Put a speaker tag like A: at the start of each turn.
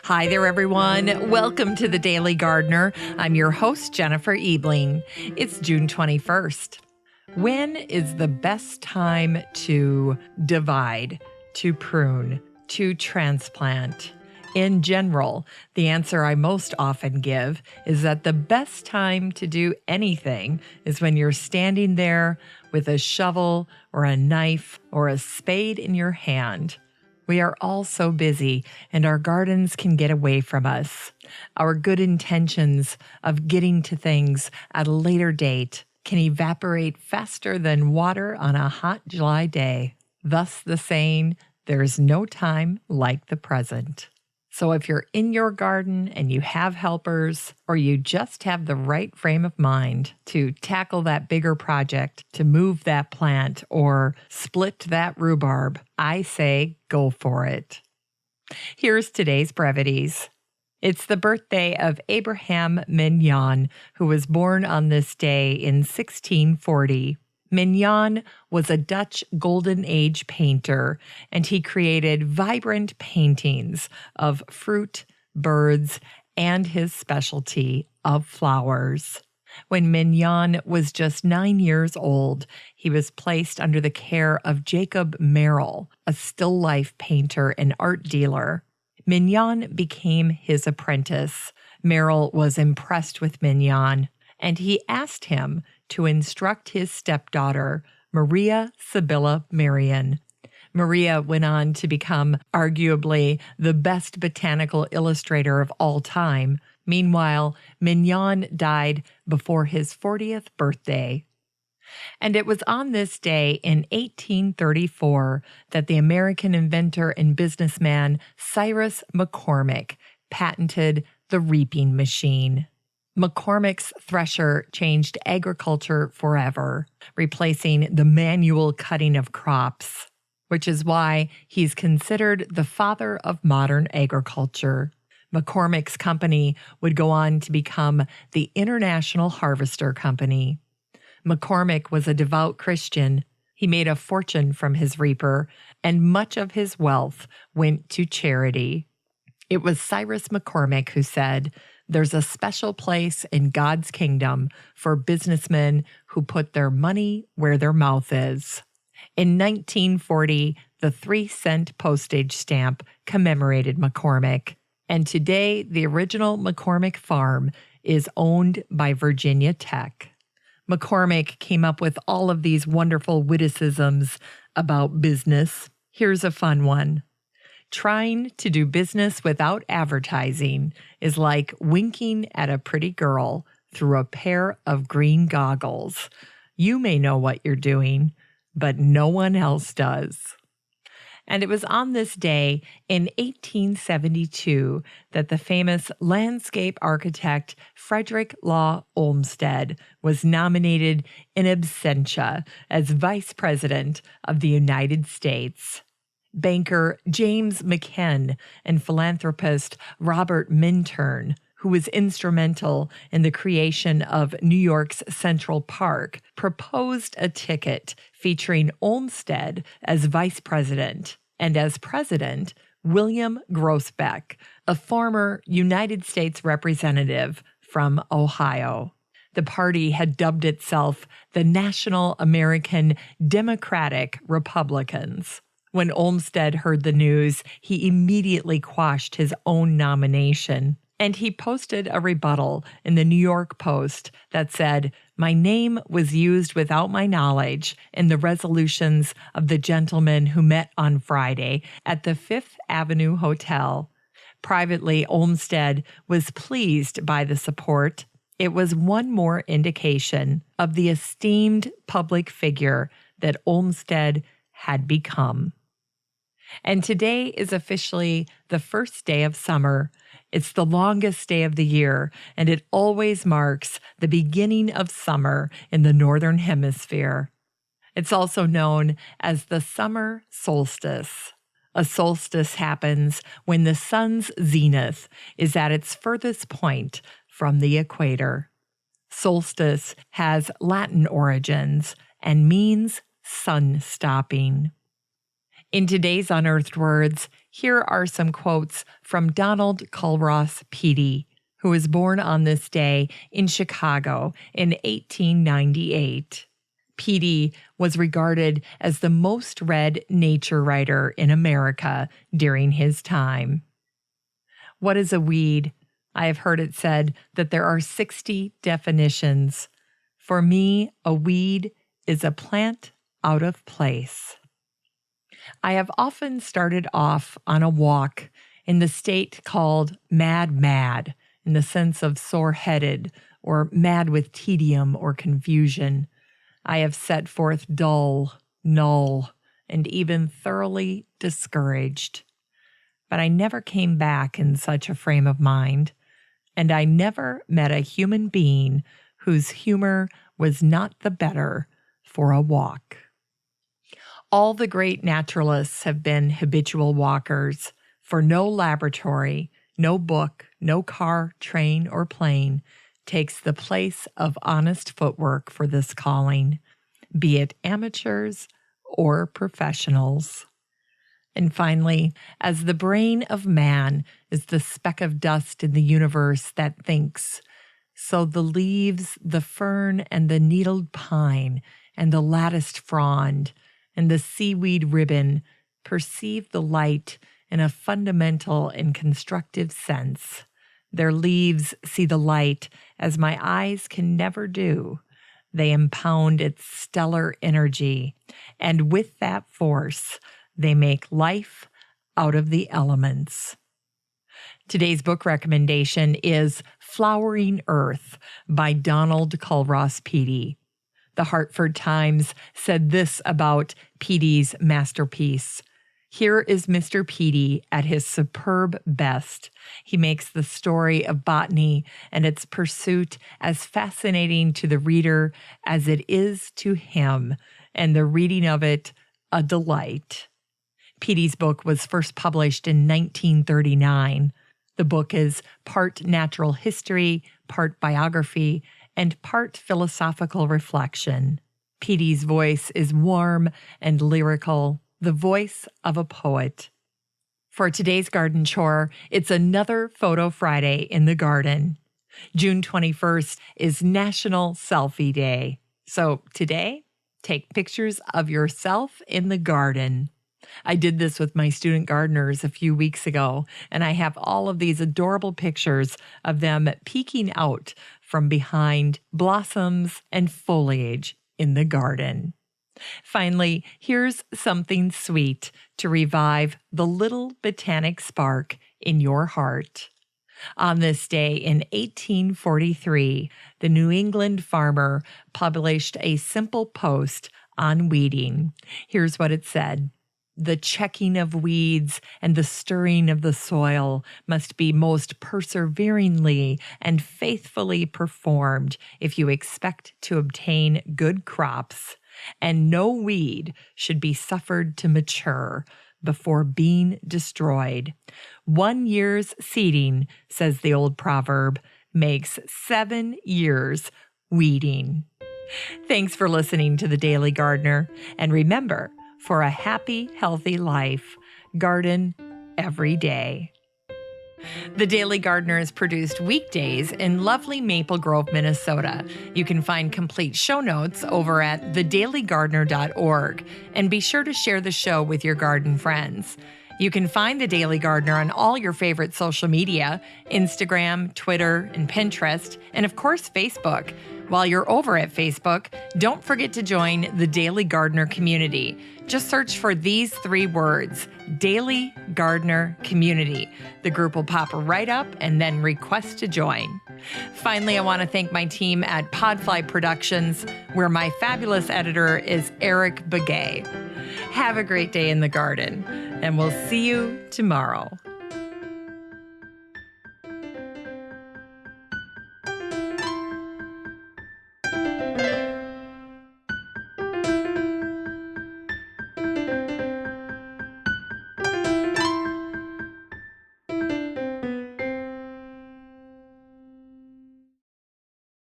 A: Hi there, everyone. Welcome to The Daily Gardener. I'm your host, Jennifer Ebling. It's June 21st. When is the best time to divide, to prune, to transplant? In general, the answer I most often give is that the best time to do anything is when you're standing there with a shovel or a knife or a spade in your hand. We are all so busy, and our gardens can get away from us. Our good intentions of getting to things at a later date can evaporate faster than water on a hot July day. Thus the saying, there's no time like the present. So if you're in your garden and you have helpers, or you just have the right frame of mind to tackle that bigger project, to move that plant or split that rhubarb, I say go for it. Here's today's brevities. It's the birthday of Abraham Mignon, who was born on this day in 1640. Mignon was a Dutch Golden Age painter, and he created vibrant paintings of fruit, birds, and his specialty of flowers. When Mignon was just 9 years old, he was placed under the care of Jacob Merrill, a still life painter and art dealer. Mignon became his apprentice. Merrill was impressed with Mignon, and he asked him to instruct his stepdaughter, Maria Sabella Marián. Maria went on to become arguably the best botanical illustrator of all time. Meanwhile, Mignon died before his 40th birthday. And it was on this day in 1834 that the American inventor and businessman Cyrus McCormick patented the reaping machine. McCormick's thresher changed agriculture forever, replacing the manual cutting of crops, which is why he's considered the father of modern agriculture. McCormick's company would go on to become the International Harvester Company. McCormick was a devout Christian. He made a fortune from his reaper, and much of his wealth went to charity. It was Cyrus McCormick who said, "There's a special place in God's kingdom for businessmen who put their money where their mouth is." In 1940, the 3-cent postage stamp commemorated McCormick, and today the original McCormick Farm is owned by Virginia Tech. McCormick came up with all of these wonderful witticisms about business. Here's a fun one. Trying to do business without advertising is like winking at a pretty girl through a pair of green goggles. You may know what you're doing, but no one else does. And it was on this day in 1872 that the famous landscape architect Frederick Law Olmsted was nominated in absentia as Vice President of the United States. Banker James McKim and philanthropist Robert Minturn, who was instrumental in the creation of New York's Central Park, proposed a ticket featuring Olmsted as vice president, and as president, William Groesbeck, a former United States representative from Ohio. The party had dubbed itself the National American Democratic Republicans. When Olmsted heard the news, he immediately quashed his own nomination, and he posted a rebuttal in the New York Post that said, "My name was used without my knowledge in the resolutions of the gentlemen who met on Friday at the Fifth Avenue Hotel." Privately, Olmsted was pleased by the support. It was one more indication of the esteemed public figure that Olmsted had become. And today is officially the first day of summer. It's the longest day of the year, and it always marks the beginning of summer in the Northern Hemisphere. It's also known as the summer solstice. A solstice happens when the sun's zenith is at its furthest point from the equator. Solstice has Latin origins and means sun stopping. In today's Unearthed Words, here are some quotes from Donald Culross Peattie, who was born on this day in Chicago in 1898. Peattie was regarded as the most read nature writer in America during his time. What is a weed? I have heard it said that there are 60 definitions. For me, a weed is a plant out of place. I have often started off on a walk in the state called mad, in the sense of sore-headed or mad with tedium or confusion. I have set forth dull, null, and even thoroughly discouraged. But I never came back in such a frame of mind, and I never met a human being whose humor was not the better for a walk. All the great naturalists have been habitual walkers, for no laboratory, no book, no car, train, or plane takes the place of honest footwork for this calling, be it amateurs or professionals. And finally, as the brain of man is the speck of dust in the universe that thinks, so the leaves, the fern, and the needled pine, and the latticed frond, and the seaweed ribbon perceive the light in a fundamental and constructive sense. Their leaves see the light as my eyes can never do. They impound its stellar energy, and with that force, they make life out of the elements. Today's book recommendation is Flowering Earth by Donald Culross Peattie. The Hartford Times said this about Peattie's masterpiece. Here is Mr. Peattie at his superb best. He makes the story of botany and its pursuit as fascinating to the reader as it is to him, and the reading of it a delight. Peattie's book was first published in 1939. The book is part natural history, part biography, and part philosophical reflection. Peattie's voice is warm and lyrical, the voice of a poet. For today's garden chore, it's another Photo Friday in the garden. June 21st is National Selfie Day. So today, take pictures of yourself in the garden. I did this with my student gardeners a few weeks ago, and I have all of these adorable pictures of them peeking out from behind blossoms and foliage in the garden. Finally, here's something sweet to revive the little botanic spark in your heart. On this day in 1843, the New England farmer published a simple post on weeding. Here's what it said. The checking of weeds and the stirring of the soil must be most perseveringly and faithfully performed if you expect to obtain good crops, and no weed should be suffered to mature before being destroyed. 1 year's seeding, says the old proverb, makes 7 years weeding. Thanks for listening to The Daily Gardener, and remember, for a happy, healthy life, garden every day. The Daily Gardener is produced weekdays in lovely Maple Grove, Minnesota. You can find complete show notes over at thedailygardener.org, and be sure to share the show with your garden friends. You can find The Daily Gardener on all your favorite social media, Instagram, Twitter, and Pinterest, and of course, Facebook. While you're over at Facebook, don't forget to join the Daily Gardener community. Just search for these 3 words, Daily Gardener Community. The group will pop right up, and then request to join. Finally, I want to thank my team at Podfly Productions, where my fabulous editor is Eric Begay. Have a great day in the garden, and we'll see you tomorrow.